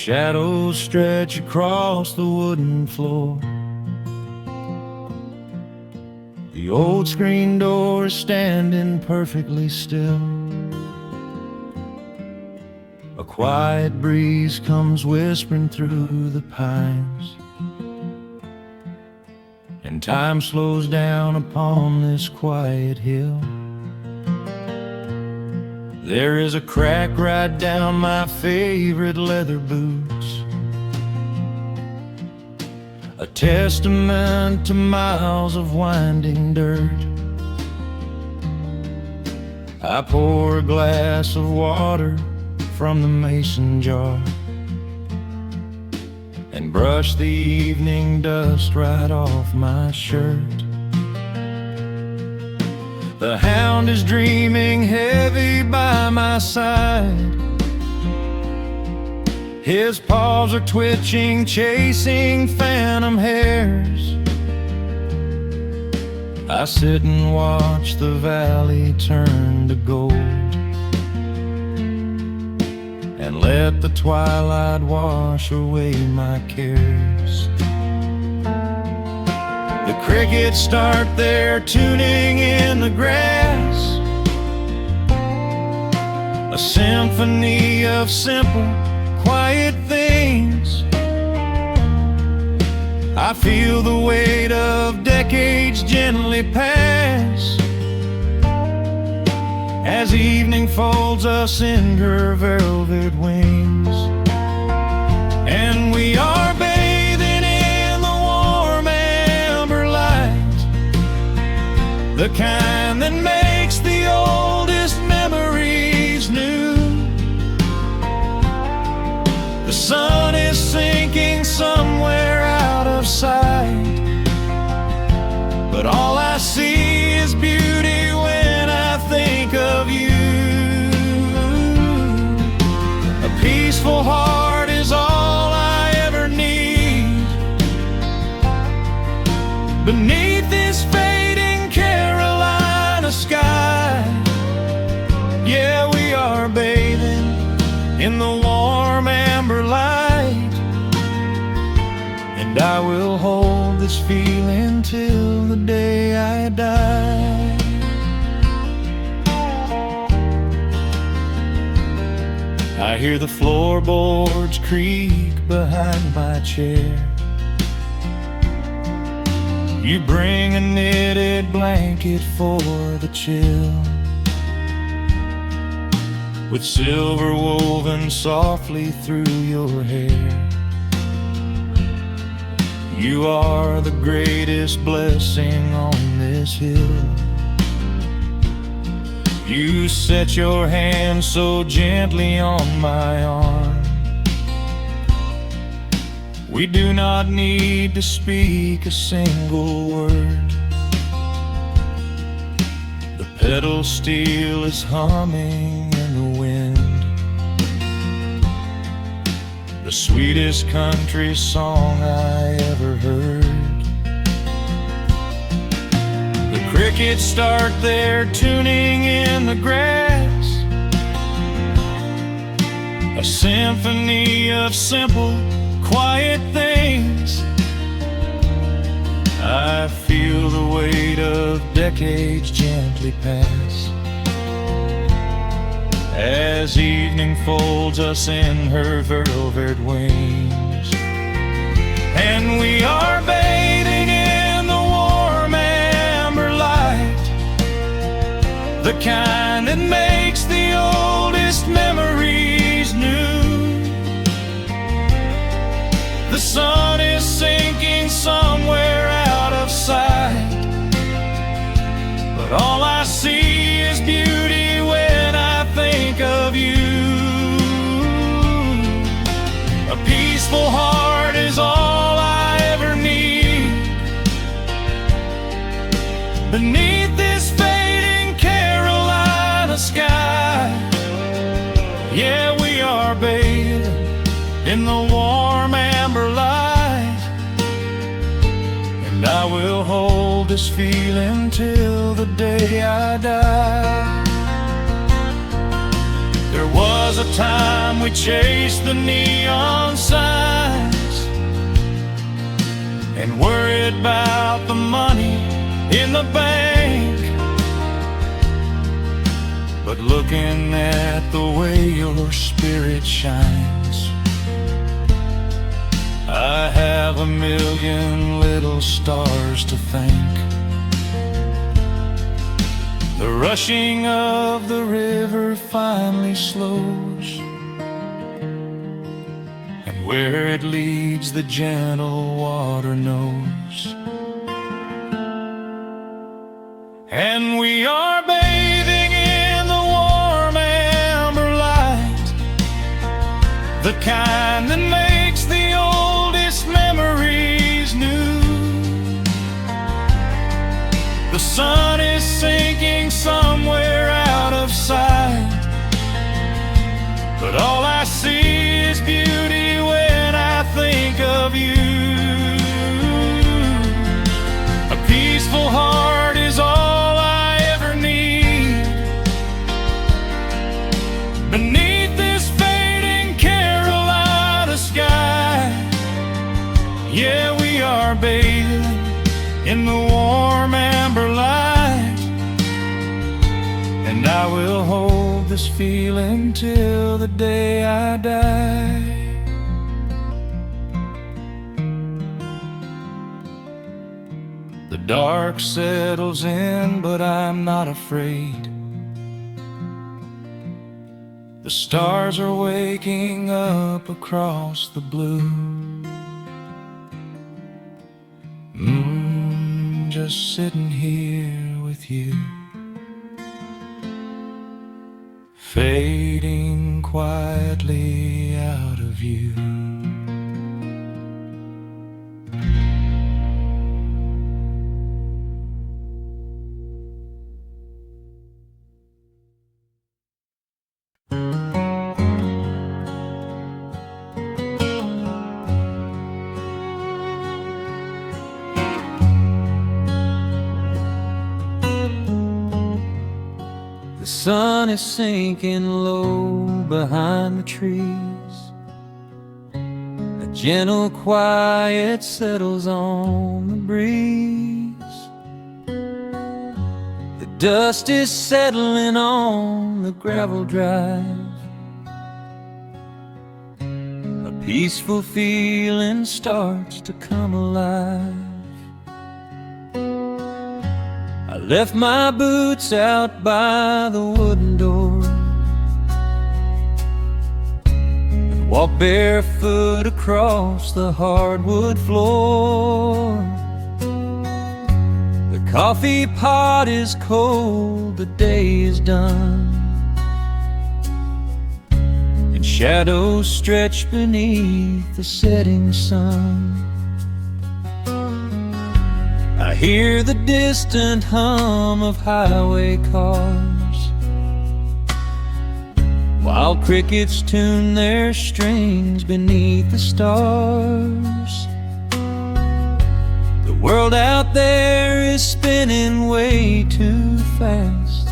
Shadows stretch across the wooden floor. The old screen door is standing perfectly still. A quiet breeze comes whispering through the pines, and time slows down upon this quiet hill. There is a crack right down my favorite leather boots, a testament to miles of winding dirt. I pour a glass of water from the mason jar and brush the evening dust right off my shirt. The hound is dreaming heavy by my side. His paws are twitching, chasing phantom hares. I sit and watch the valley turn to gold, and let the twilight wash away my cares. The crickets start their tuning in the grass, a symphony of simple, quiet things. I feel the weight of decades gently pass, as evening folds us in her velvet wings. And we are bathing in the warm amber light, the kind that makes the oldest memories new. The sun is sinking somewhere out of sight, but all I see is beauty when I think of you. A peaceful heart is all I ever need. Beneath this fading Carolina sky, yeah, we are bathing in the warm amber light, and I will hold this feeling till the day I die. I hear the floorboards creak behind my chair. You bring a knitted blanket for the chill, with silver woven softly through your hair. You are the greatest blessing on this hill. You set your hand so gently on my arm. We do not need to speak a single word. The pedal steel is humming in the wind, the sweetest country song I ever heard. The crickets start their tuning in the grass, a symphony of simple, quiet things. I feel the weight of decades gently pass, as evening folds us in her velvet wings. And we are bathing in the warm amber light, the kind that makes the oldest memories new. The sun is sinking somewhere out of sight, but all I see is beauty when I think of you. A peaceful heart is all I ever need. Beneath this fading Carolina sky, yeah, we are bathing in the warm amber light, and I will hold this feeling till the day I die. There was was a time we chased the neon signs and worried about the money in the bank. But looking at the way your spirit shines, I have a million little stars to thank. The rushing of the river finally slows, and where it leads the gentle water knows. And we are bathing in the warm amber light, the kind that makes the oldest memories new. The sun is sinking somewhere out of sight, but all I see is beauty when I think of you. A peaceful heart is all I ever need. Beneath this fading Carolina sky, yeah, we are bathing in the warm amber light, and I will hold this feeling till the day I die. The dark settles in, but I'm not afraid. The stars are waking up across the blue. Just sitting here with you, fading quietly out of view. The sun is sinking low behind the trees. A gentle quiet settles on the breeze. The dust is settling on the gravel drive. A peaceful feeling starts to come alive. I left my boots out by the wooden door and walked barefoot across the hardwood floor. The coffee pot is cold, the day is done, and shadows stretch beneath the setting sun. I hear the distant hum of highway cars, while crickets tune their strings beneath the stars. The world out there is spinning way too fast,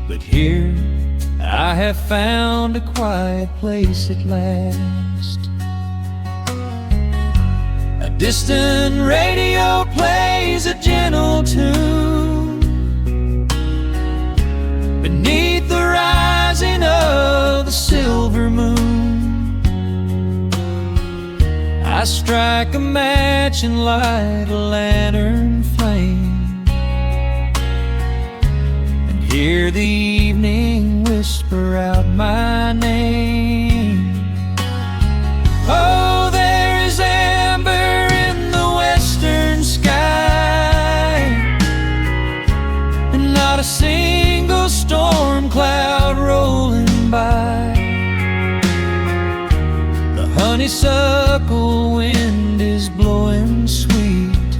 but here I have found a quiet place at last. A distant radio plays a gentle tune beneath the rising of the silver moon. I strike a match and light a lantern flame, and hear the evening whisper out my name. Oh, there is amber in the western sky, and not a single storm cloud rolling by. The honeysuckle wind is blowing sweet,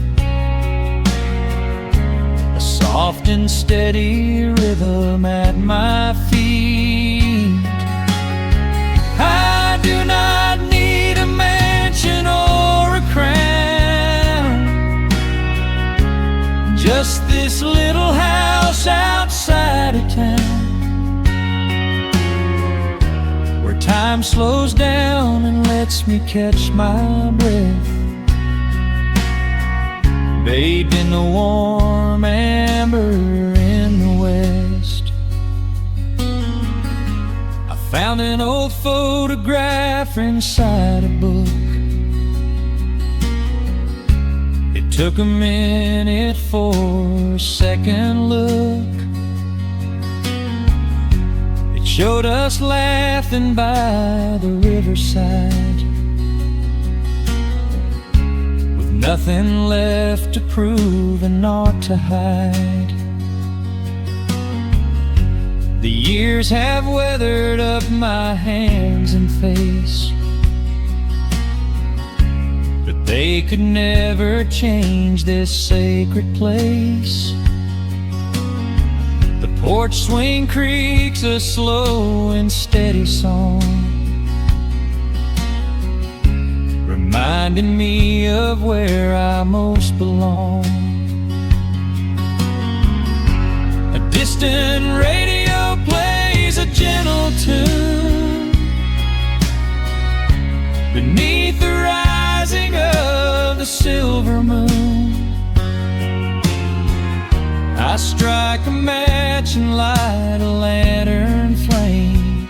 a soft and steady rhythm at my feet. I do not need a mansion or a crown, just this little house outside of town. time slows down and lets me catch my breath, bathed in the warm amber in the west. I found an old photograph inside a book. It took a minute for a second look. It showed us laughing by the riverside, with nothing left to prove and naught to hide. The years have weathered up my hands and face, but they could never change this sacred place. The porch swing creaks a slow and steady song, reminding me of where I most belong. A distant radio plays a gentle tune beneath the rising of the silver moon. I strike a match and light a lantern flame,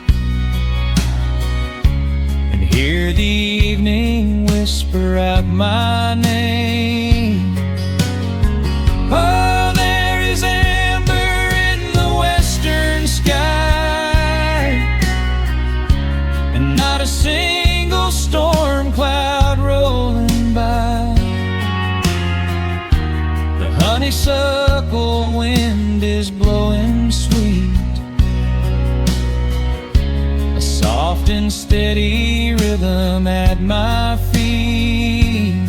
and hear the evening whisper out my name. Oh, there is amber in the western sky, and not a single storm cloud rolling by. The honeysuckle wind is blowing sweet, a soft and steady rhythm at my feet.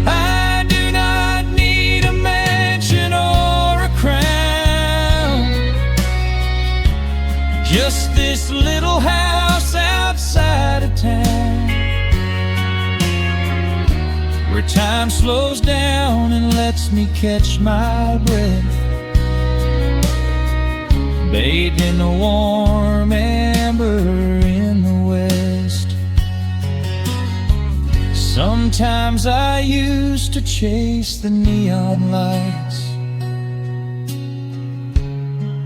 I do not need a mansion or a crown, just this little house outside of town, where time slows down and lets me catch my breath, bathed in the warm amber in the west. Sometimes I used to chase the neon lights,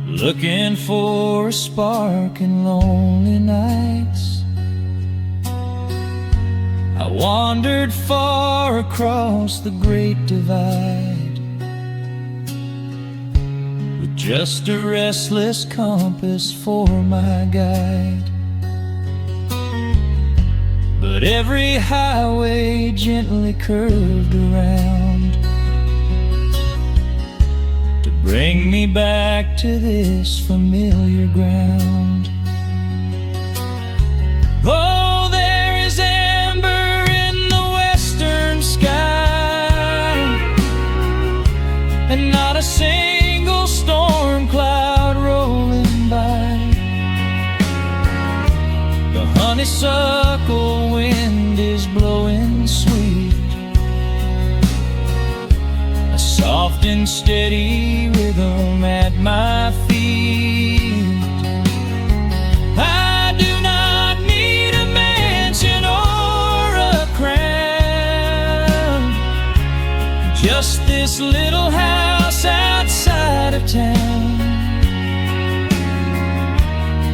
looking for a spark in lonely nights. I wandered far across the great divide, with just a restless compass for my guide. But every highway gently curved around to bring me back to this familiar ground. Oh, there is amber in the western sky, and not a single storm cloud rolling by. The honeysuckle wind is blowing sweet, a soft and steady rhythm at my feet. I do not need a mansion or a crown, just this little house outside of town,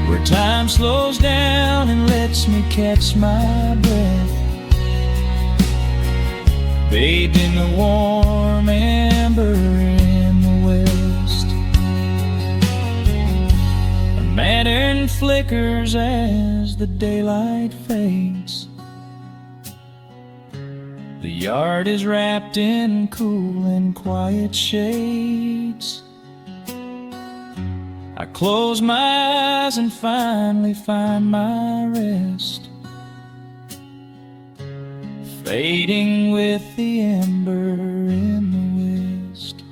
where time slows down and lets me catch my breath, bathed in the warm amber in the west. A lantern flickers as the daylight fades. The yard is wrapped in cool and quiet shades. I close my eyes and finally find my rest, fading with the ember in the west.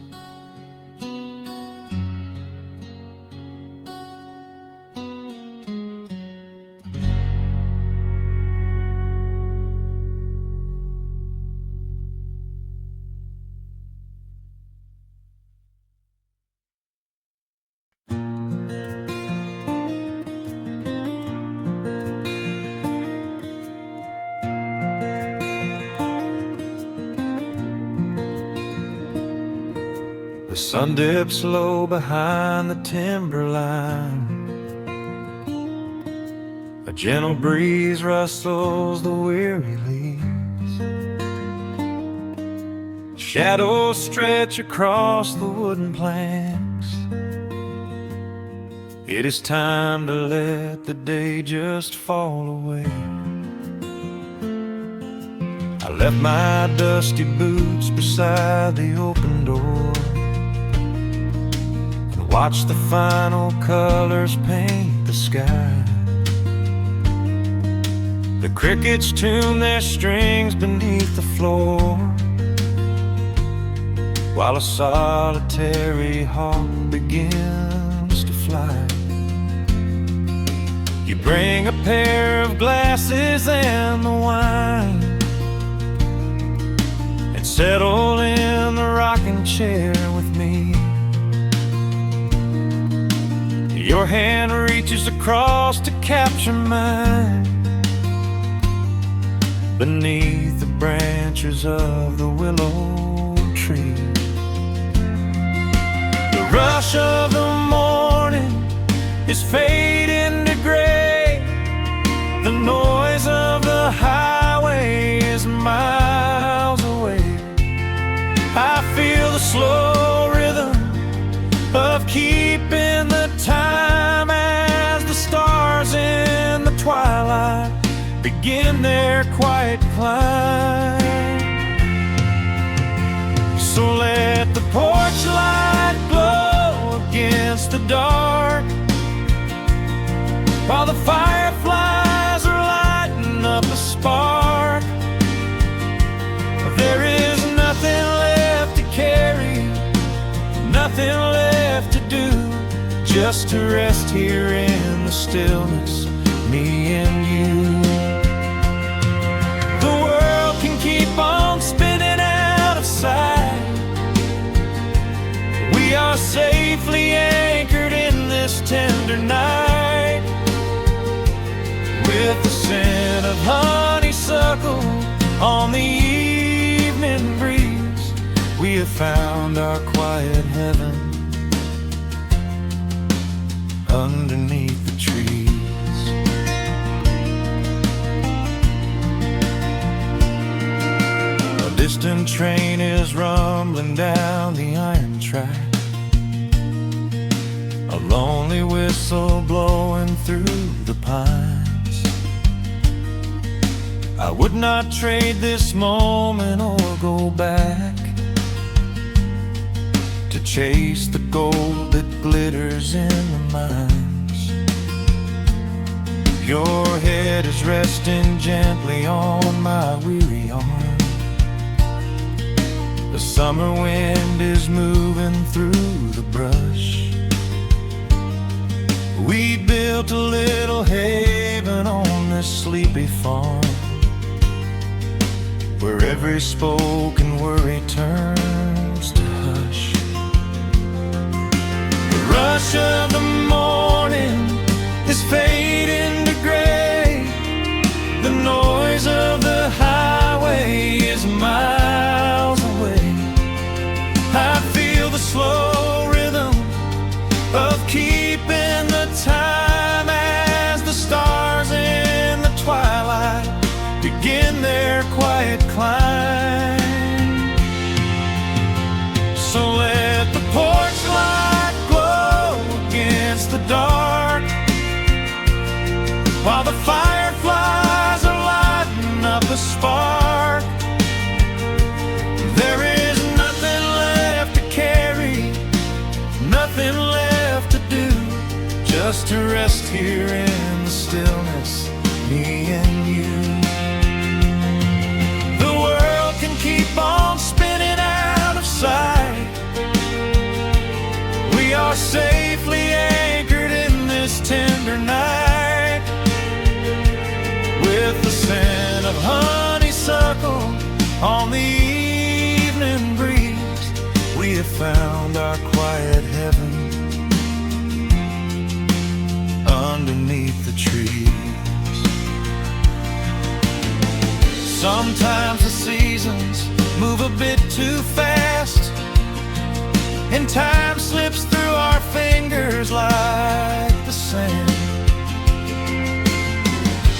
The sun dips low behind the timberline. A gentle breeze rustles the weary leaves. Shadows stretch across the wooden planks. It is time to let the day just fall away. I left my dusty boots beside the open door and watched the final colors paint the sky. The crickets tune their strings beneath the floor, while a solitary hawk begins to fly. You bring a pair of glasses and the wine, and settle in the rocking chair with me. Your hand reaches across to capture mine beneath the branches of the willow tree. The rush of the morning is fading to gray. The noise of the highway is miles away. I feel the slow rhythm of keeping the time as the stars in the twilight begin their quiet climb. So let the porch light glow against the dark, while the fireflies are lighting up a spark. There is nothing left to carry, nothing left to do, just to rest here in the stillness, me and you. The world can keep on spinning out of sight. We are safely anchored in this tender night. With the scent of honeysuckle on the evening breeze, we have found our quiet heaven underneath the trees. A distant train is rumbling down the iron track, a lonely whistle blowing through the pines. I would not trade this moment or go back to chase the gold that glitters in the mines. Your head is resting gently on my weary arm. The summer wind is moving through the brush. We built a little haven on this sleepy farm, where every spoken worry turns to hush. The rush of the morning is fading to gray. The noise of the highway is miles away. I feel the slow rhythm of keeping the time as the stars in the twilight begin their quiet climb. So let the porch light glow against the dark, while the fireflies are lighting up a spark. There is nothing left to carry, nothing left to do, just to rest here in the stillness, me and you. Keep on spinning out of sight. We are safely anchored in this tender night. With the scent of honeysuckle on the evening breeze, we have found our quiet heaven underneath the trees. Sometimes the seasons move a bit too fast, and time slips through our fingers like the sand.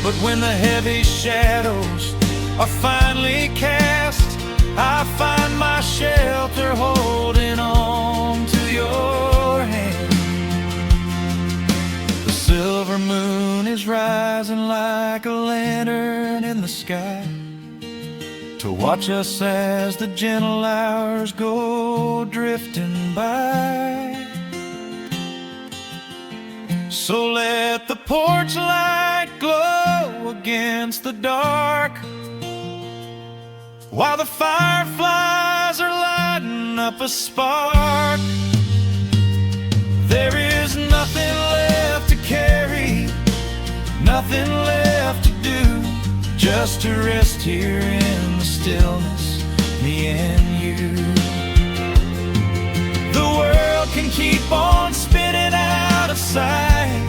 But when the heavy shadows are finally cast, I find my shelter holding on to your hand. The silver moon is rising like a lantern in the sky to watch us as the gentle hours go drifting by. So let the porch light glow against the dark, while the fireflies are lighting up a spark. There is nothing left to carry, nothing left to do, just to rest here in the stillness, me and you. The world can keep on spinning out of sight.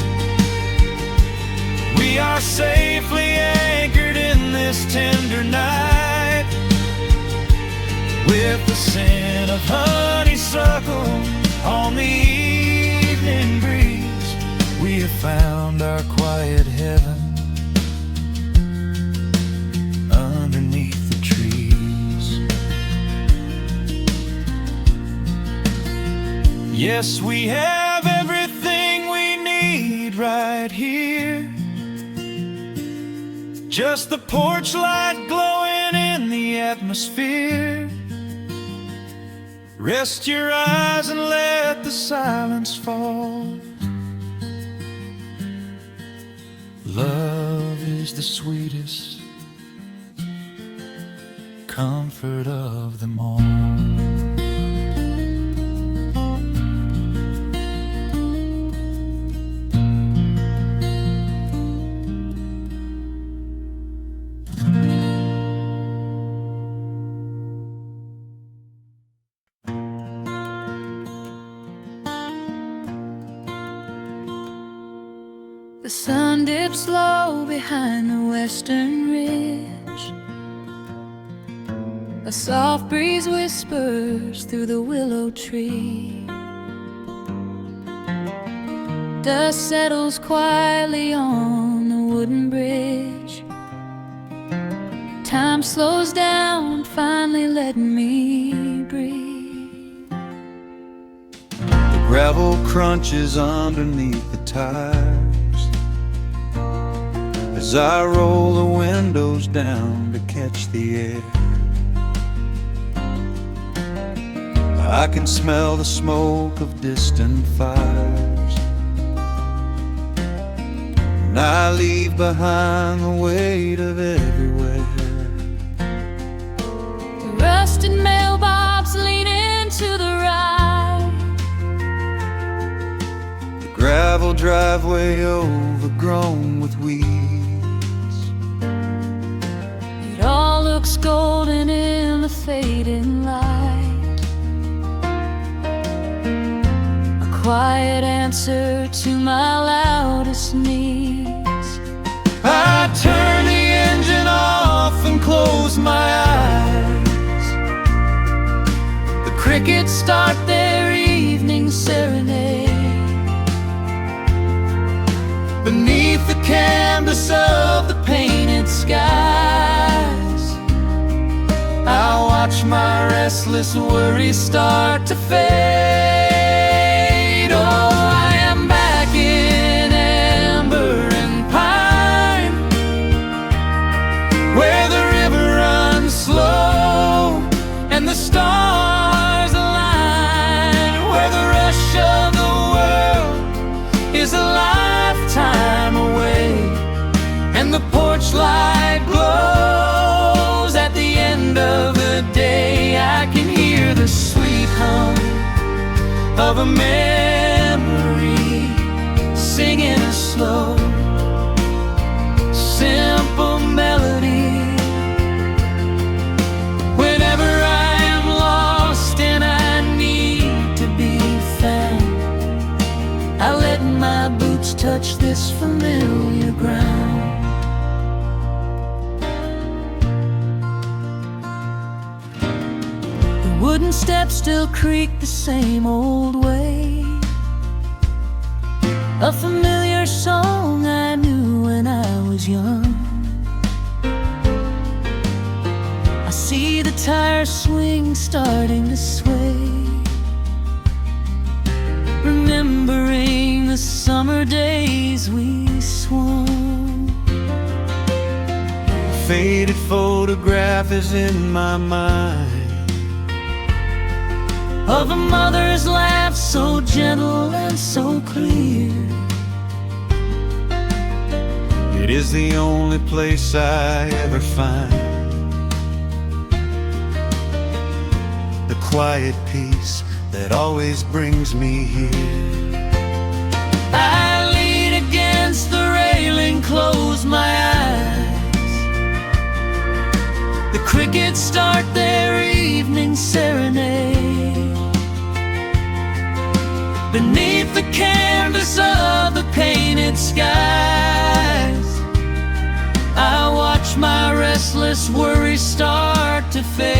We are safely anchored in this tender night. With the scent of honeysuckle on the evening breeze, we have found our quiet heaven underneath the trees. Yes, we have everything we need right here. Just the porch light glowing in the atmosphere. Rest your eyes and let the silence fall. Love is the sweetest comfort of them all. The sun dips low behind the western ridge. A soft breeze whispers through the willow tree. Dust settles quietly on the wooden bridge. Time slows down, finally letting me breathe. The gravel crunches underneath the tires as I roll the windows down to catch the air. I can smell the smoke of distant fires, and I leave behind the weight of everywhere. The rusted mailbox leaning to the right. The gravel driveway overgrown with weeds. It all looks golden in the fading light. A quiet answer to my loudest needs. I turn the engine off and close my eyes. The crickets start their evening serenade. Beneath the canvas of the painted skies, I watch my restless worries start to fade. Oh, I am back in amber and pine, where the river runs slow and the stars align, where the rush of the world is a lifetime away, and the porch light glows at the end of the day. I can hear the sweet hum of a memory singing a slow, simple melody. Whenever I am lost and I need to be found, I let my boots touch this familiar ground. The wooden steps still creak the same old way. A familiar song I knew when I was young. I see the tire swing starting to sway, remembering the summer days we swung. A faded photograph is in my mind of a mother's laugh, so gentle and so clear. It is the only place I ever find the quiet peace that always brings me here. I lean against the railing, close my eyes. The crickets start their evening serenade. Beneath the canvas of the painted skies, I watch my restless worries start to fade.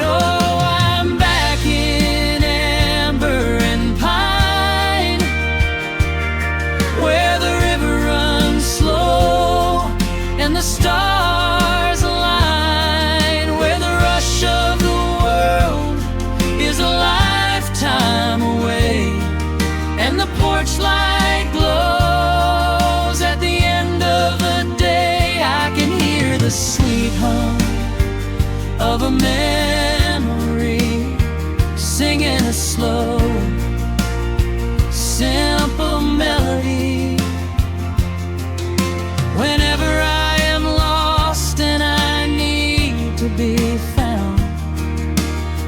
Oh, I'm back in amber and pine, where the river runs slow and the stars align, where the rush of the world is a lifetime away, and the porch light glows at the end of the day. I can hear the sweet hum of a memory, singing a slow, simple melody. Whenever I am lost and I need to be found,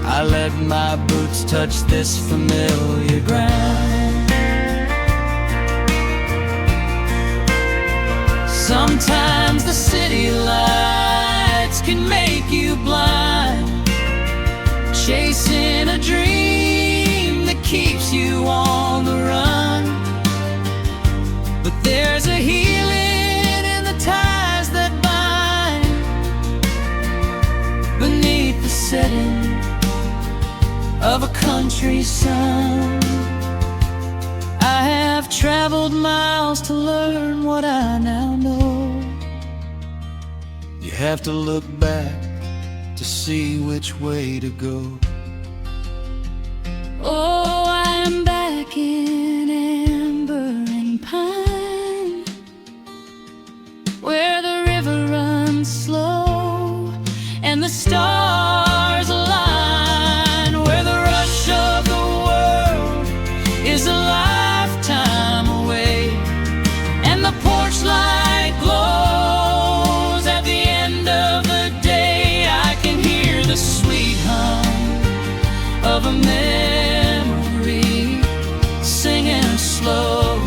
I let my boots touch this familiar ground. Sometimes the city lights can make you blind, chasing a dream that keeps you on the run. But there's a healing in the ties that bind beneath the setting of a country sun. I have traveled miles to learn what I now know. You have to look back to see which way to go. Oh, I am back in amber and pine, where the river runs slow and the stars align, where the rush of the world is a lifetime away, and the porch light glows at the end of the day. I can hear the sweet hum of a memory, singing a slow,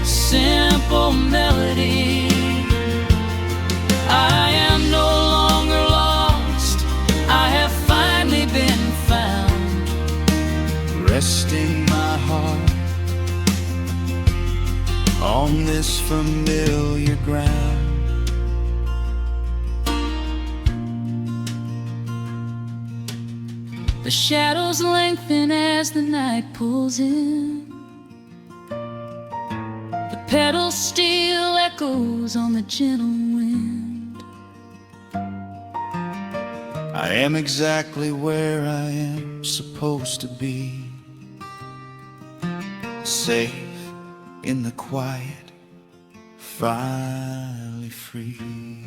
simple melody. I am no longer lost, I have finally been found, Resting my heart on this familiar ground. the shadows lengthen as the night pulls in. The pedal steel echoes on the gentle wind. I am exactly where I am supposed to be, safe in the quiet, finally free.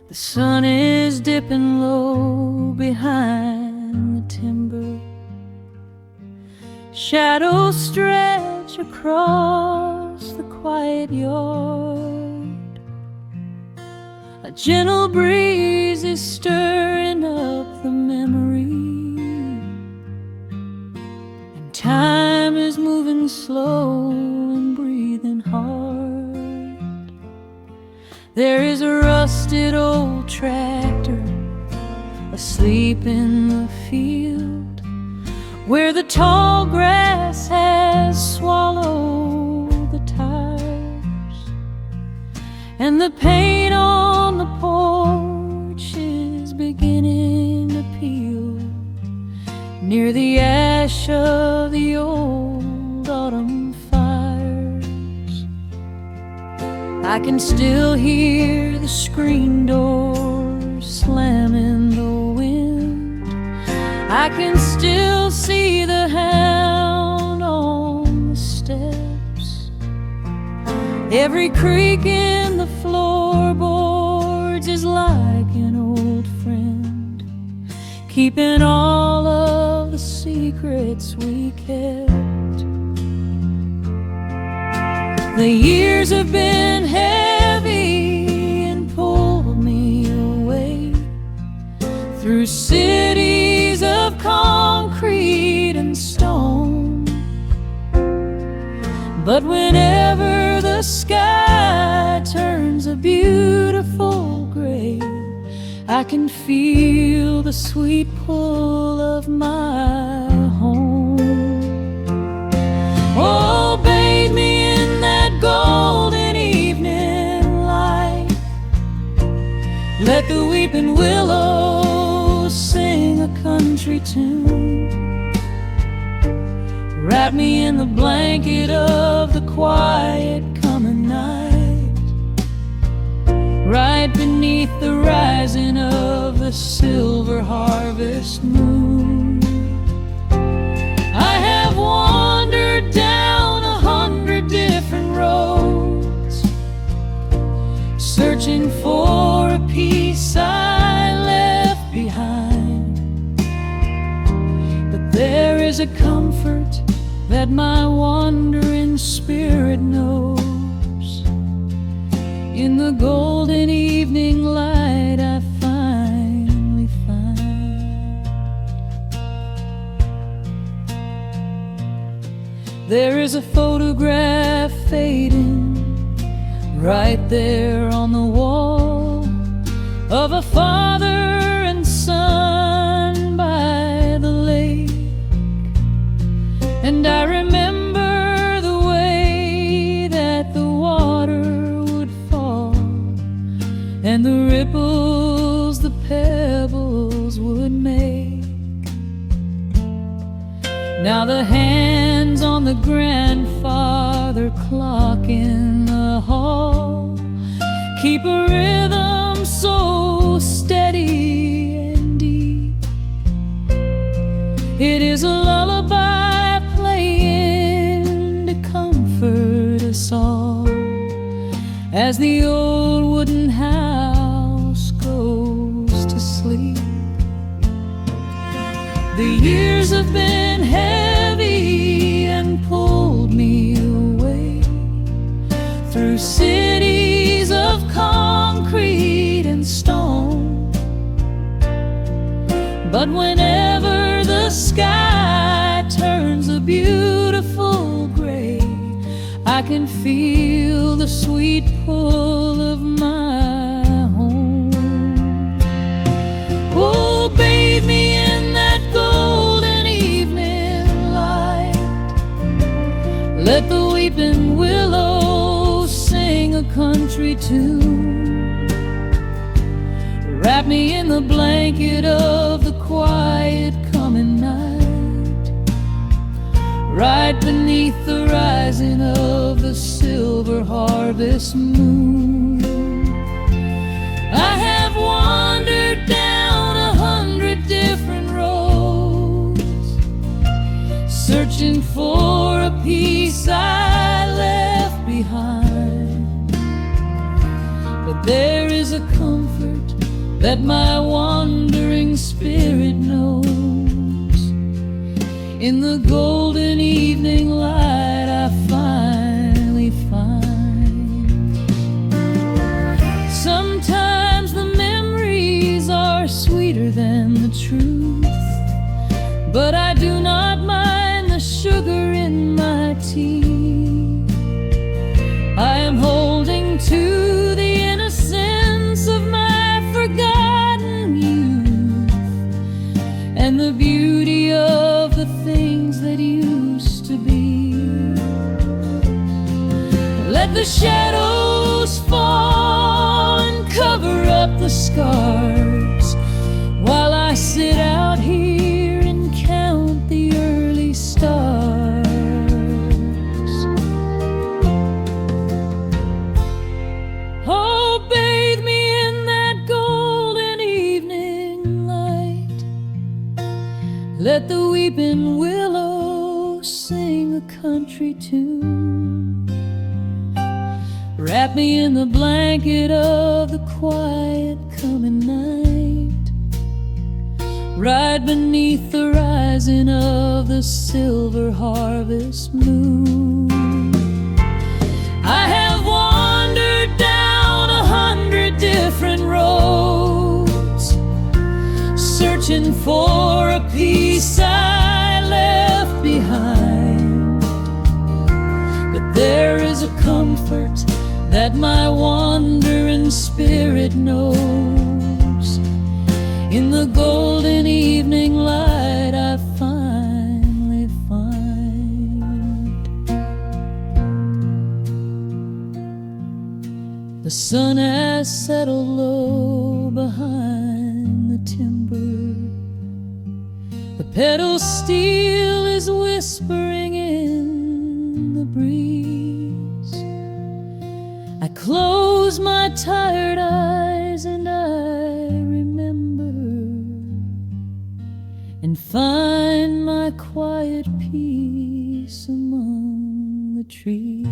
The sun is dipping low behind the timber. Shadows stretch across the quiet yard. A gentle breeze is stirring up the memory, and time is moving slow heart. There is a rusted old tractor asleep in the field, where the tall grass has swallowed the tires, and the paint on the porch is beginning to peel near the ash of the old autumn fires. I can still hear the screen door slam in the wind. I can still see the hound on the steps. Every creak in the floorboards is like an old friend, keeping all of the secrets we kept. The years have been heavy and pulled me away through cities of concrete and stone. But whenever the sky turns a beautiful gray, I can feel the sweet pull of my home. Oh, bathe me in that golden evening light. Let the weeping willow sing a country tune. Wrap me in the blanket of the quiet coming night, right beneath the rising of the silver harvest moon. I have wandered down 100 different roads, searching for a piece I left behind. But there is a comfort that my wandering spirit knows. In the golden evening light I finally find. There is a photograph fading right there on the wall of a father and son by the lake. And I remember the way that the water would fall, and the ripples the pebbles would make. Now the hands on the grandfather clock in the hall keep a rhythm so steady and deep. It is a lullaby playing to comfort us all as the old wooden house goes to sleep. The years have been heavy and pulled me away through cities of concrete and stone. But whenever the sky turns a beautiful gray, I can feel the sweet pull of my home. Oh, bathe me in that golden evening light. Let the weeping willow sing a country tune. Wrap me in the blanket of the quiet coming night, right beneath the rising of the silver harvest moon. I have wandered down 100 different roads, searching for a piece I left behind. But there is a comfort that my wandering spirit knows. In the golden evening light I finally find. Sometimes the memories are sweeter than the truth, but I do not mind the sugar in my tea. the shadows fall and cover up the scars, while I sit out here and count the early stars. Oh, bathe me in that golden evening light. Let the weeping willow sing a country tune. Wrap me in the blanket of the quiet coming night. Ride beneath the rising of the silver harvest moon. I have wandered down 100 different roads, searching for a piece I left behind. But there is a comfort that my wandering spirit knows. In the golden evening light I finally find. The sun has settled low behind the timber. The pedal steel is whispering in the breeze. I close my tired eyes and I remember, and find my quiet peace among the trees.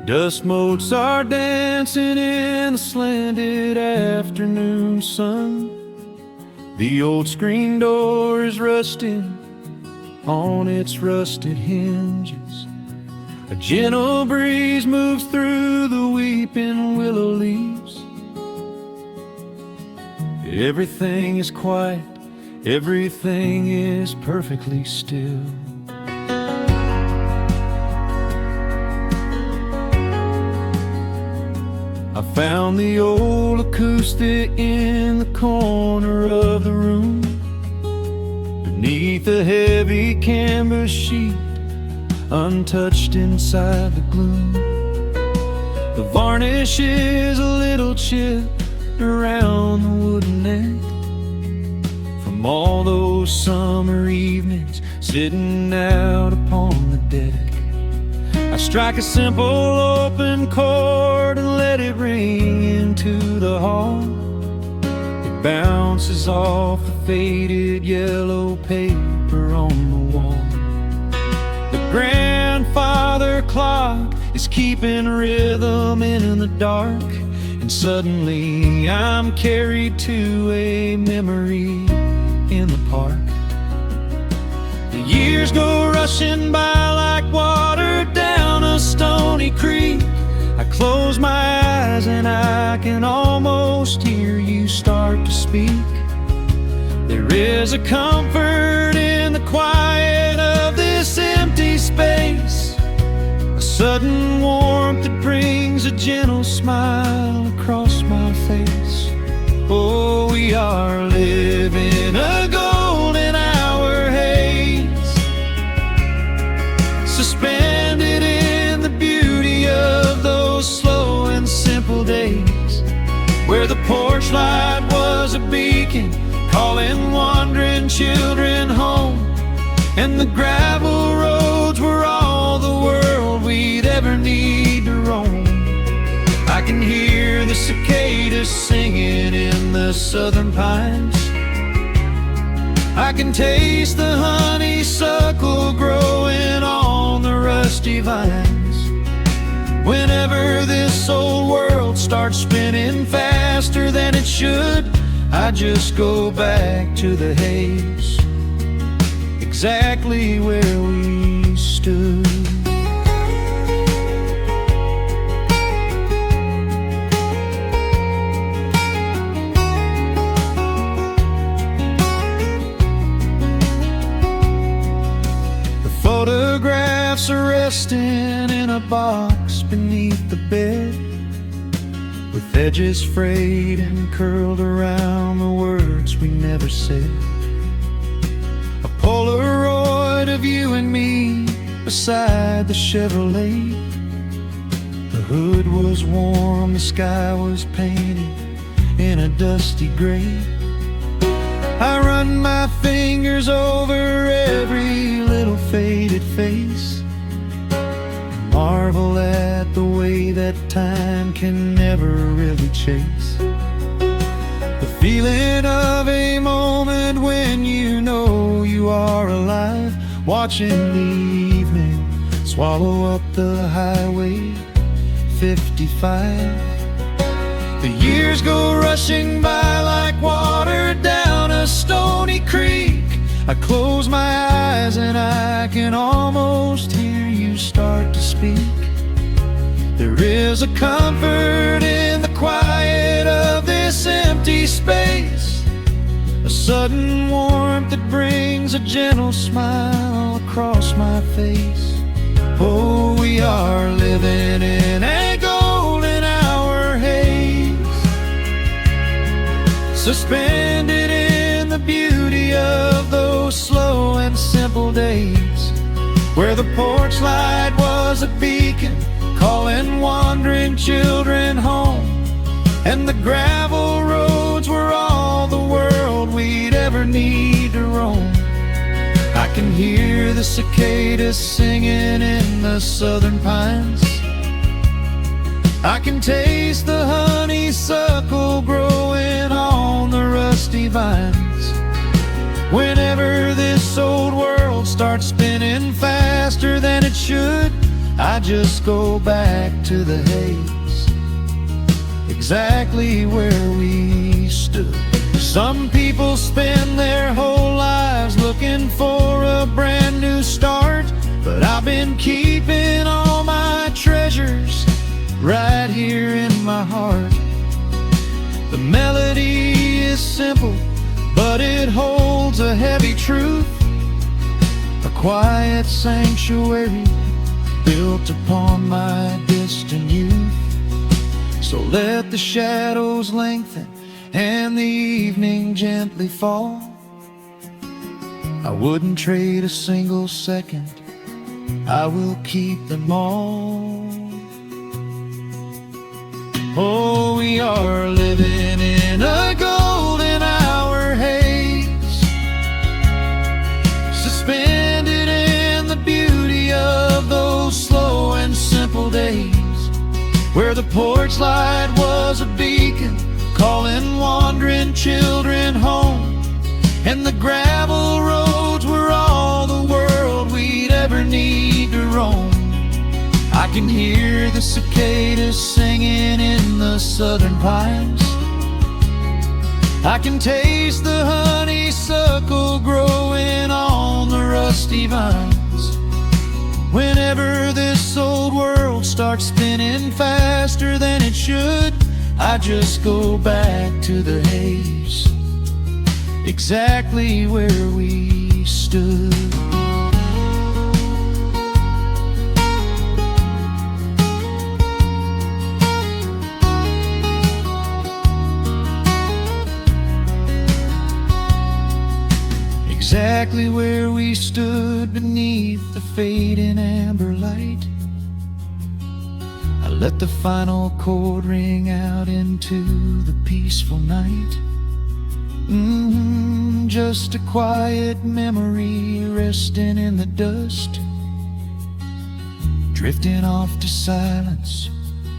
Dust motes are dancing in the slanted afternoon sun. The old screen door is rusting on its rusted hinges. A gentle breeze moves through the weeping willow leaves. Everything is quiet, everything is perfectly still. I found the old acoustic in the corner of the room, beneath a heavy canvas sheet, untouched inside the gloom. The varnish is a little chipped around the wooden neck from all those summer evenings sitting out upon the deck. I strike a simple open chord and let it ring into the hall. It bounces off the faded yellow paper on the wall. The grandfather clock is keeping rhythm in the dark, and suddenly I'm carried to a memory in the park. The years go rushing by like water down a stony creek. I close my eyes and I can almost hear you start to speak. There is a comfort in the quiet of this empty space, a sudden warmth that brings a gentle smile across my face. Oh, we are living a golden hour haze, suspended in the beauty of those slow and simple days, where the porch light was a beacon calling wandering children home, and the gravel roads were all the world we'd ever need to roam. I can hear the cicadas singing in the southern pines. I can taste the honeysuckle growing on the rusty vines. Whenever this old world starts spinning faster than it should, I just go back to the haze, exactly where we stood. box beneath the bed, with edges frayed and curled around the words we never said. A Polaroid of you and me beside the Chevrolet. The hood was warm, the sky was painted in a dusty gray. I run my fingers over every little faded face, marvel at the way that time can never really chase. The feeling of a moment when you know you are alive, watching the evening swallow up the highway 55. The years go rushing by like water down a stony creek. I close my eyes and I can almost hear you start to speak. There is a comfort in the quiet of this empty space, a sudden warmth that brings a gentle smile across my face. Oh, we are living in a golden hour haze, suspended in the beauty of those slow and simple days, where the porch light was a beacon calling wandering children home, and the gravel roads were all the world we'd ever need to roam. I can hear the cicadas singing in the southern pines, I can taste the honeysuckle growing on the rusty vines. Whenever this old world starts spinning faster than it should, I just go back to the haze, exactly where we stood. Some people spend their whole lives looking for a brand new start, but I've been keeping all my treasures right here in my heart. The melody is simple, but it holds a heavy truth, a quiet sanctuary built upon my distant youth. So let the shadows lengthen and the evening gently fall. I wouldn't trade a single second, I will keep them all. Oh, we are living in a golden hour haze, suspended in the beauty of those slow and simple days, where the porch light was a beacon calling wandering children home, and the gravel roads were all the world we'd ever need to roam. I can hear the cicadas singing in the southern pines, I can taste the honeysuckle growing on the rusty vines. Whenever this old world starts spinning faster than it should, I just go back to the haze, exactly where we stood. Exactly where we stood beneath the fading amber light. I let the final chord ring out into the peaceful night. Just a quiet memory resting in the dust, drifting off to silence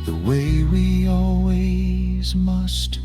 the way we always must.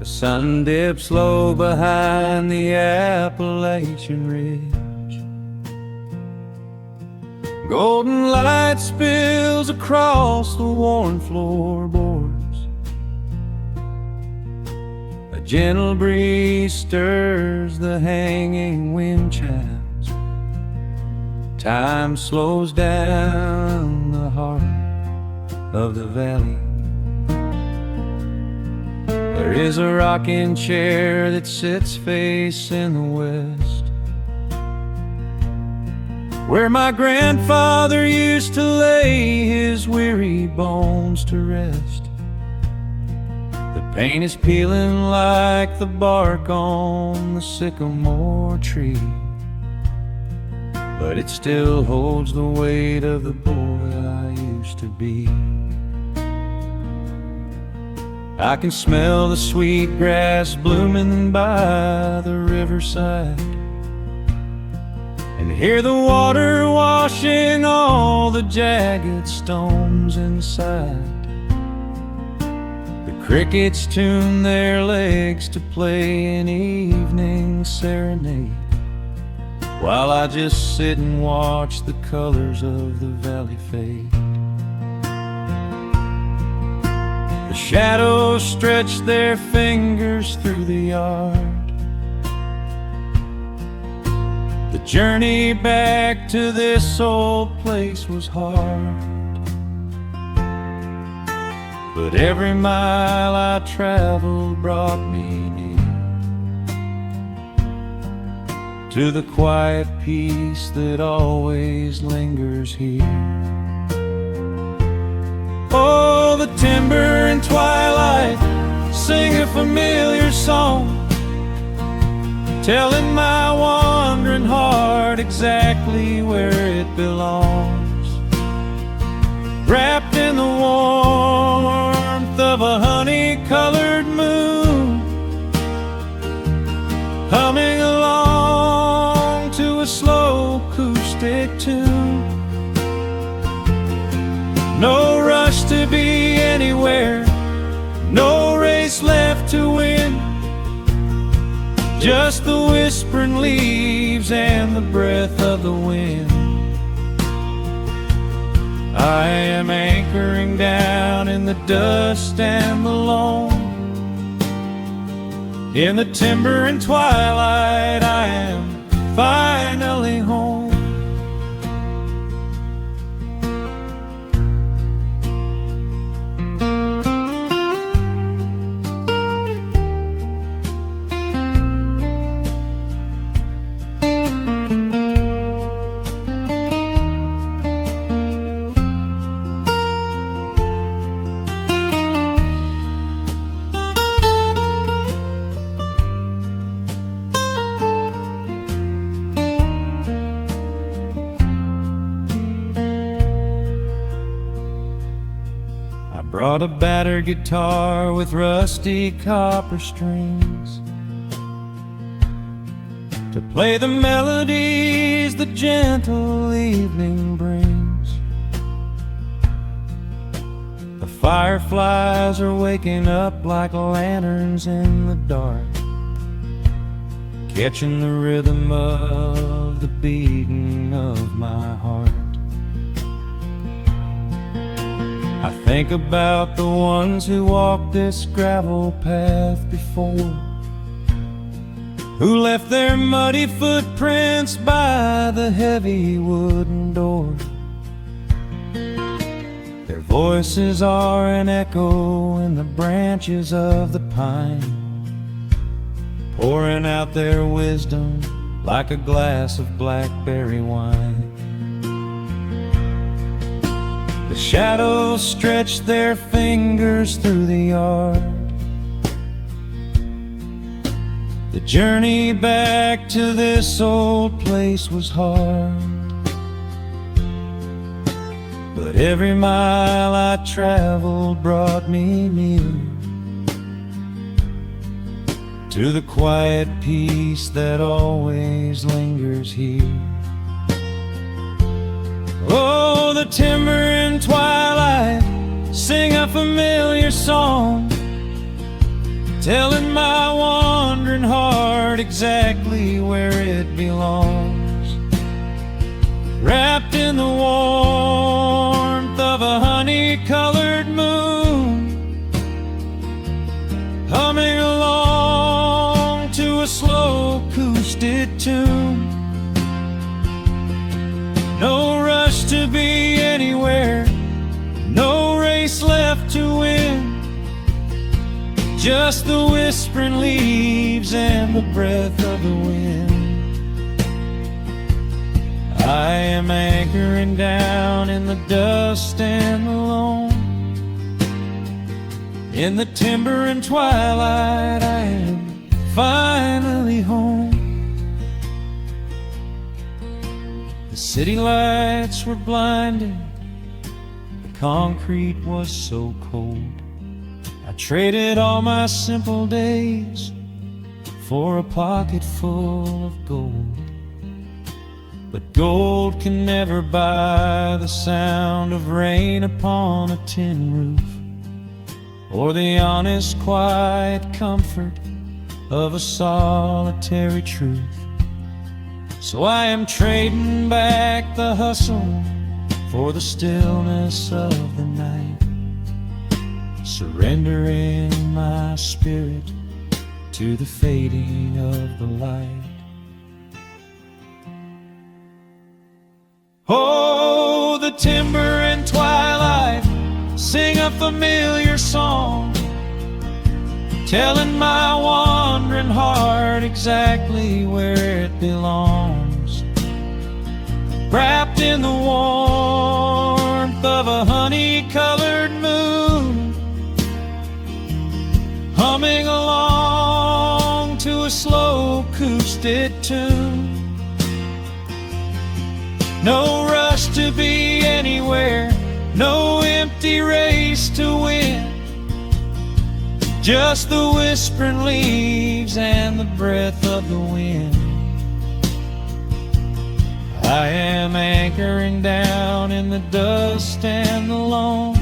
The sun dips low behind the Appalachian Ridge. Golden light spills across the worn floorboards. A gentle breeze stirs the hanging wind chimes. Time slows down the heart of the valley. There is a rocking chair that sits facing the west, where my grandfather used to lay his weary bones to rest. The paint is peeling like the bark on the sycamore tree, but it still holds the weight of the boy I used to be. I can smell the sweet grass blooming by the riverside, and hear the water washing all the jagged stones inside. The crickets tune their legs to play an evening serenade, while I just sit and watch the colors of the valley fade. The shadows stretch their fingers through the yard. The journey back to this old place was hard, but every mile I traveled brought me near to the quiet peace that always lingers here. Oh, the timber and twilight sing a familiar song, telling my wandering heart exactly where it belongs. Wrapped in the warmth of a honey-colored moon, humming along to a slow acoustic tune. No rush to be anywhere, no race left to win, just the whispering leaves and the breath of the wind. I am anchoring down in the dust and the loam. In the timber and twilight I am finally home. Brought a battered guitar with rusty copper strings to play the melodies the gentle evening brings. The fireflies are waking up like lanterns in the dark, catching the rhythm of the beating of my heart. I think about the ones who walked this gravel path before, who left their muddy footprints by the heavy wooden door. Their voices are an echo in the branches of the pine, pouring out their wisdom like a glass of blackberry wine. The shadows stretch their fingers through the yard. The journey back to this old place was hard, but every mile I traveled brought me near to the quiet peace that always lingers here. Oh, the timber and twilight sing a familiar song, telling my wandering heart exactly where it belongs. Wrapped in the warmth of a honey-colored moon, humming along to a slow acoustic tune. No rush to be anywhere, no race left to win, just the whispering leaves and the breath of the wind. I am anchoring down in the dust and the loam. In the timber and twilight, I am finally home. The city lights were blinding, the concrete was so cold. I traded all my simple days for a pocket full of gold. But gold can never buy the sound of rain upon a tin roof, or the honest, quiet comfort of a solitary truth. So I am trading back the hustle for the stillness of the night, surrendering my spirit to the fading of the light. Oh, the timber and twilight sing a familiar song, telling my wandering heart exactly where it belongs. Wrapped in the warmth of a honey-colored moon, humming along to a slow acoustic tune. No rush to be anywhere, no empty race to win, just the whispering leaves and the breath of the wind. I am anchoring down in the dust and the loam.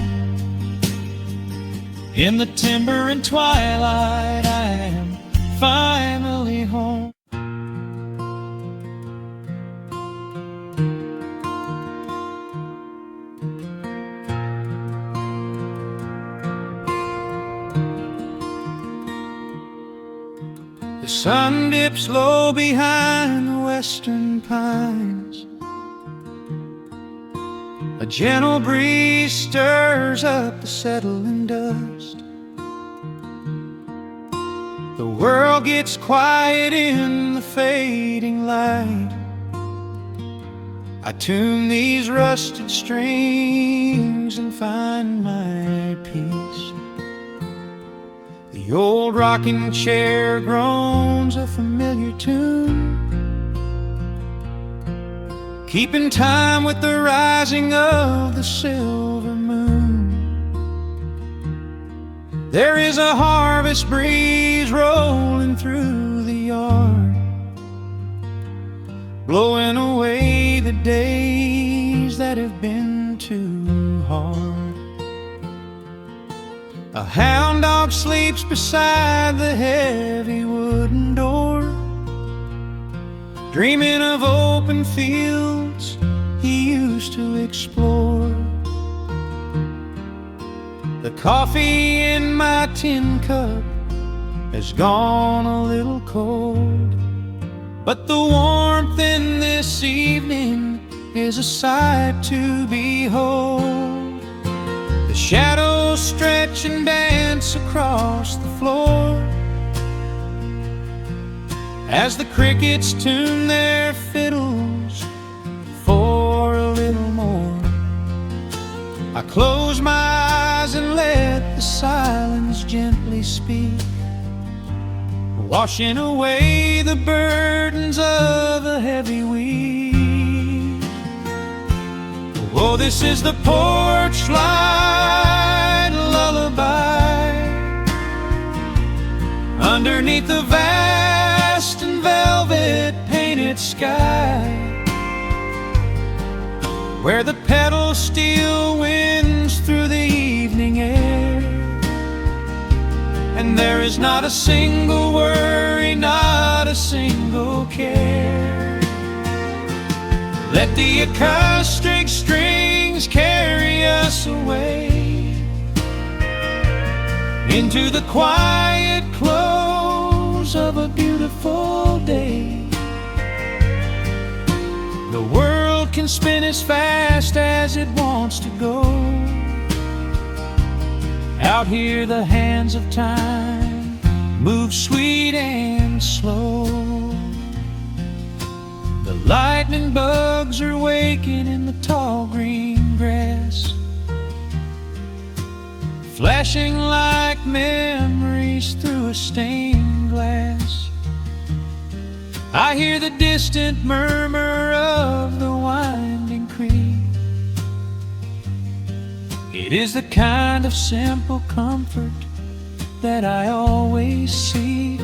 In the timber and twilight, I am finally home. The sun dips low behind the western pines. A gentle breeze stirs up the settling dust. The world gets quiet in the fading light. I tune these rusted strings and find my peace. The old rocking chair groans a familiar tune, keeping time with the rising of the silver moon. There is a harvest breeze rolling through the yard, blowing away the days that have been too hard. A hound dog sleeps beside the heavy wooden door, dreaming of open fields he used to explore. The coffee in my tin cup has gone a little cold, but the warmth in this evening is a sight to behold. The shadows stretch and dance across the floor as the crickets tune their fiddles for a little more. I close my eyes and let the silence gently speak, washing away the burdens of a heavy week. Oh, this is the porch light lullaby underneath the vast and velvet painted sky, where the pedal steel winds through the evening air, and there is is not a single worry, not a single care. Let the acoustic strings carry us away into the quiet close of a beautiful day. The world can spin as fast as it wants to go. Out here the hands of time move sweet and slow. The lightning bugs are waking in the tall green grass, flashing like memories through a stained glass. I hear the distant murmur of the winding creek. It is the kind of simple comfort that I always seek.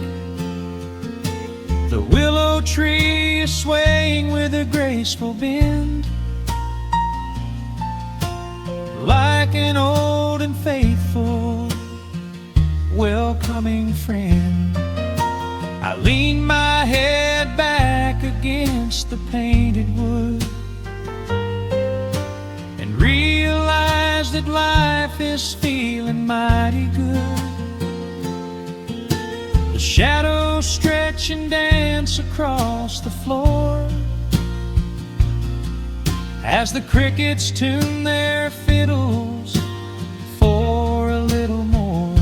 The willow tree is swaying with a graceful bend, like an old and faithful welcoming friend. I lean my head back against the painted wood and realize that life is feeling mighty good. The shadows stretch and dance across the floor as the crickets tune their fiddles for a little more.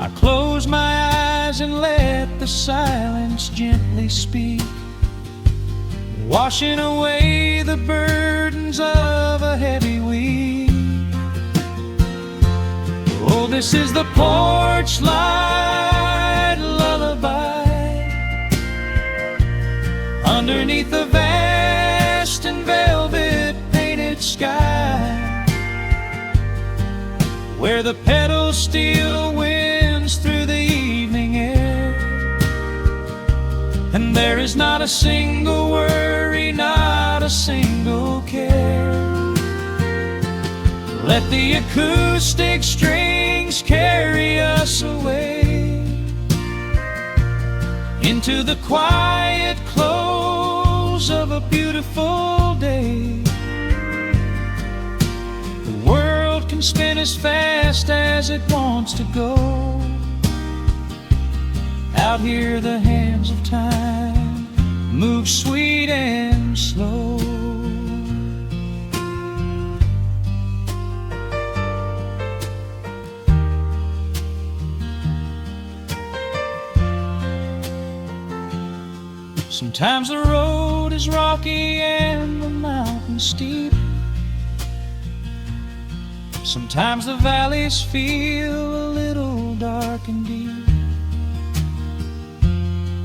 I close my eyes and let the silence gently speak, washing away the burdens of a heavy week. Oh, this is the porch light lullaby underneath the vast and velvet painted sky, where the pedal steel winds through the evening air, and there is not a single worry, not a single care. Let the acoustic strings carry us away into the quiet close of a beautiful day. The world can spin as fast as it wants to go. Out here the hands of time move sweet and slow. Sometimes the road is rocky and the mountain steep. Sometimes the valleys feel a little dark and deep.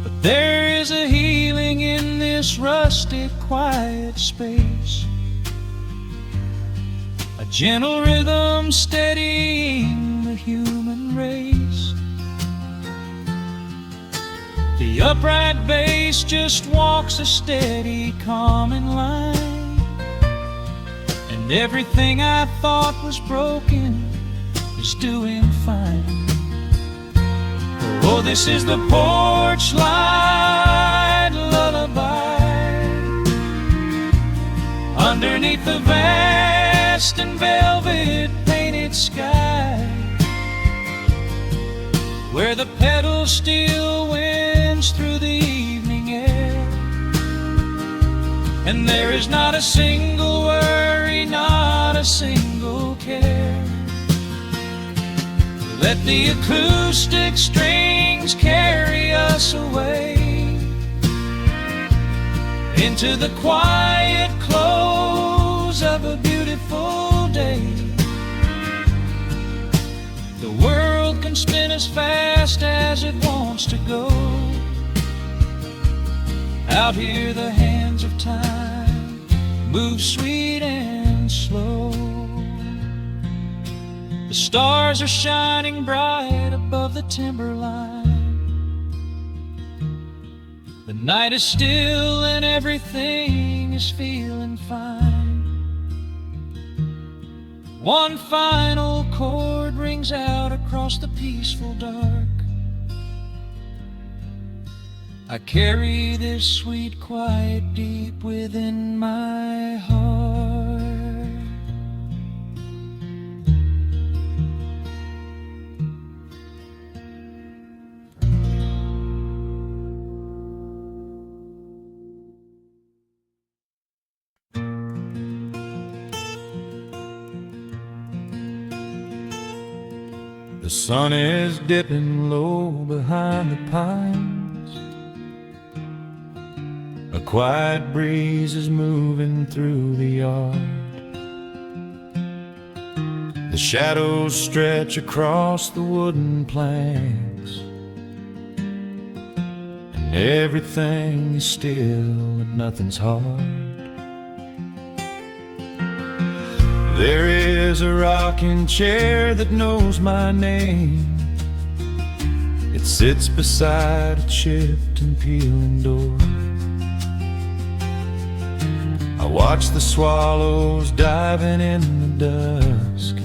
But there is a healing in this rustic, quiet space, a gentle rhythm steadying the human race. The upright bass just walks a steady, calming line, and everything I thought was broken is doing fine. Oh, this is the porch light lullaby underneath the vast and velvet painted sky, where the pedal steel winds through the evening air, and there is not a single worry, not a single care. Let the acoustic strings carry us away into the quiet close of a beautiful day. The world can spin as fast as it wants to go. Out here the hands of time move sweet and slow. The stars are shining bright above the timberline. The night is still and everything is feeling fine. One final chord rings out across across the peaceful dark. I carry this sweet quiet deep within my heart. The sun is dipping low behind the pines. A quiet breeze is moving through the yard. The shadows stretch across the wooden planks, and everything is still and nothing's hard. There is a rocking chair that knows my name. It sits beside a chipped and peeling door. I watch the swallows diving in the dusk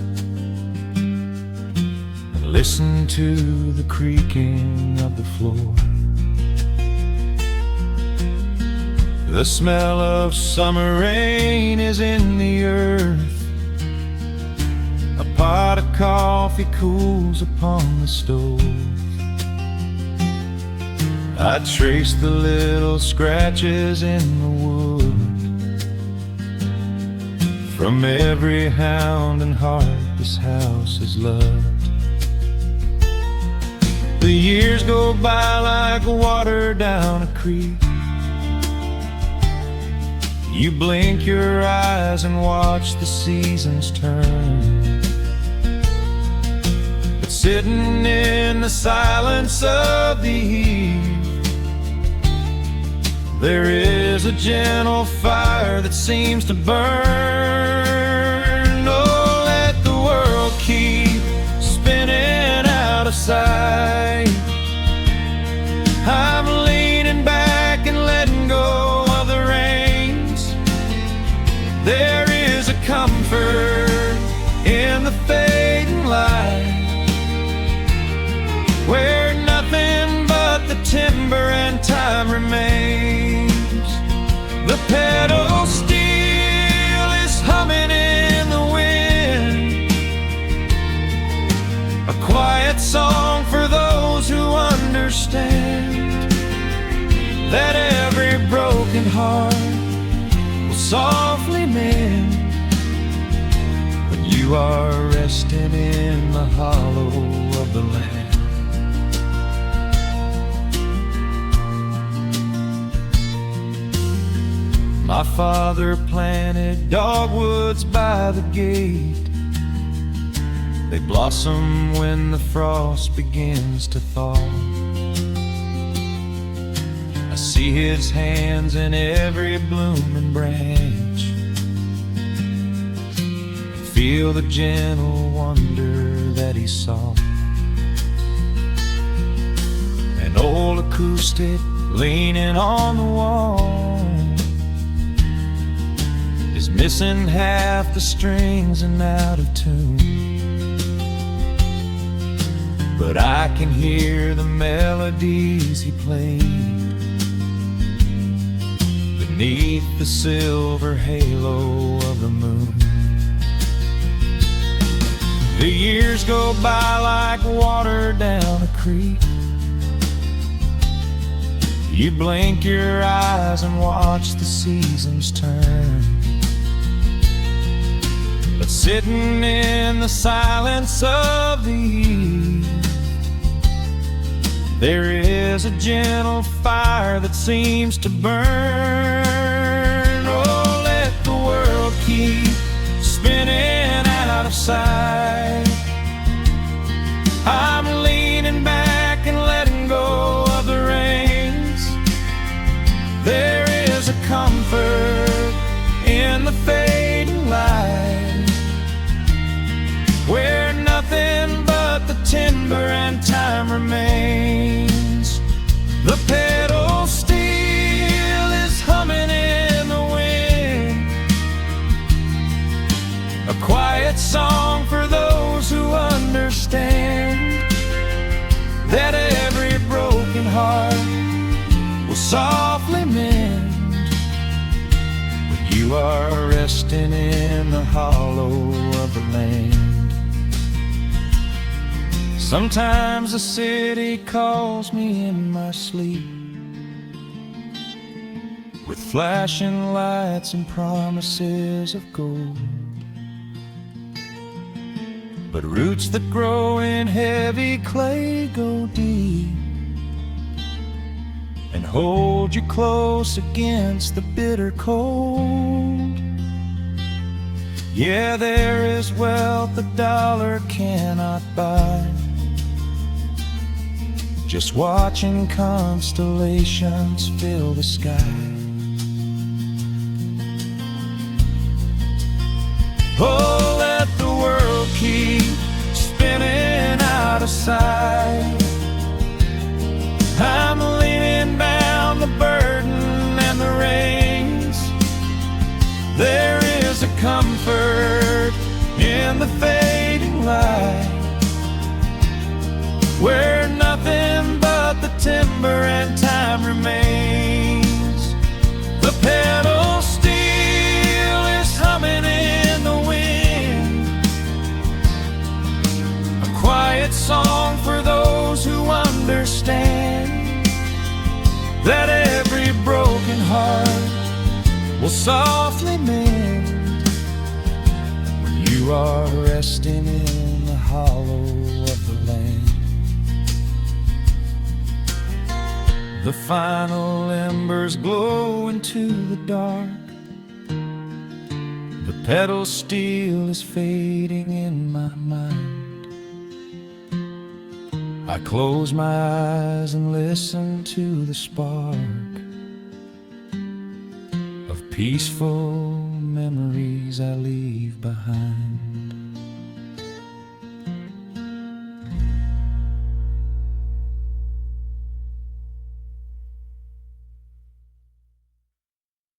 and listen to the creaking of the floor. The smell of summer rain is in the earth. A pot of coffee cools upon the stove. I trace the little scratches in the wood from every hound and heart this house has loved. The years go by like water down a creek. You blink your eyes and watch the seasons turn. But sitting in the silence of the eve, there is a gentle fire that seems to burn. Oh, let the world keep spinning out of sight. I'm leaning back and letting go of the reins. There is a comfort in the fading light, where nothing but the timber and time remains. The pedal steel is humming in the wind, a quiet song for those who understand that every broken heart will softly mend when you are resting in the hollow of the land. My father planted dogwoods by the gate. They blossom when the frost begins to thaw. I see his hands in every blooming branch, and feel the gentle wonder that he saw. An old acoustic leaning on the wall is missing half the strings and out of tune, but I can hear the melodies he played beneath the silver halo of the moon. The years go by like water down a creek. You blink your eyes and watch the seasons turn. But sitting in the silence of the eve, there is a gentle fire that seems to burn. Oh, let the world keep spinning out of sight. I'm leaning back and letting go of the reins. There is a comfort in the fading light, where nothing but the timber and time remains. The pedal steel is humming in the wind, a quiet song for those who understand resting in the hollow of the land. Sometimes the city calls me in my sleep, with flashing lights and promises of gold. But roots that grow in heavy clay go deep and hold you close against the bitter cold. Yeah, there is wealth a dollar cannot buy, just watching constellations fill the sky. Oh, let the world keep spinning out of sight. I'm leaning down the burden and the reins. There is a comfort in the fading light, where nothing but the timber and time remains. The pedal steel is humming in the wind, a quiet song for those who understand that every broken heart will softly mend when you are resting in the hollow of the land. The final embers glow into the dark, the pedal steel is fading in my mind. I close my eyes and listen to the spark of peaceful memories I leave behind.